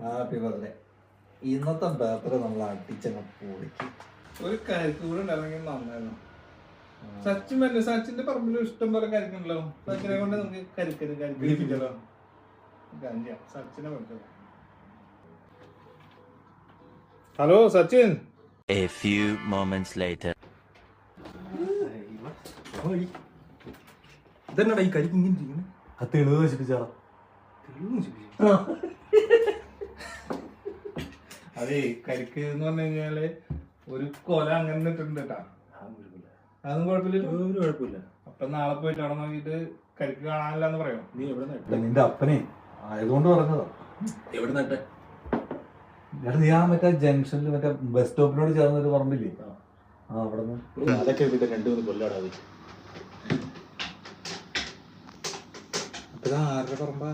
Happy birthday. ഇന്നത്തെ birthday നമ്മൾ അടിച്ചങ്ങ് പൊളിക്കും. ഒരു കരിക്ക് കൂടെ ഉണ്ടായിരുന്നെങ്കിൽ നന്നായിരുന്നു. സച്ചിൻ വന്നെ, സച്ചിന്റെ പറമ്പിൽ ഇഷ്ടം പോലെ കരിക്കുണ്ടല്ലോ. സച്ചിനെ കൊണ്ട് നമുക്ക് കരിക്കിപ്പിച്ചല്ലോ. സച്ചിനെ വിളിച്ചത്. Hello Sachin. A few moments later. ഇതെന്നടാ ഈ കരിക്ക് ഇങ്ങനെ ഇരിക്കുന്നത്? ആ തെളിവ് നശിപ്പിച്ചാളാ. അതെ, കരിക്ക് എന്ന് പറഞ്ഞു കഴിഞ്ഞാല് ഒരു കൊല അങ്ങനെ ഇട്ടിട്ടുണ്ട് കേട്ടാ. അതൊന്നും കുഴപ്പമില്ല. അപ്പൊ നാളെ പോയിട്ട് അവിടെ നോക്കിട്ട് കരിക്ക് കാണാനില്ല എന്ന് പറയാം. നീ എവിടെ നട്ടെ? നിന്റെ അപ്പനെ ആയതുകൊണ്ട് പറഞ്ഞതാ. എവിടെ നട്ടെ? നീ ആ മറ്റേ ജംഗ്ഷനിൽ മറ്റേ ബസ് സ്റ്റോപ്പിനോട് ചേർന്നൊരു പറമ്പില്ലേ, അവിടെ നിന്ന്. അതൊക്കെ ഇവിടെ 2-3 കൊല്ലാടാ. ആരുടെ പറമ്പാ?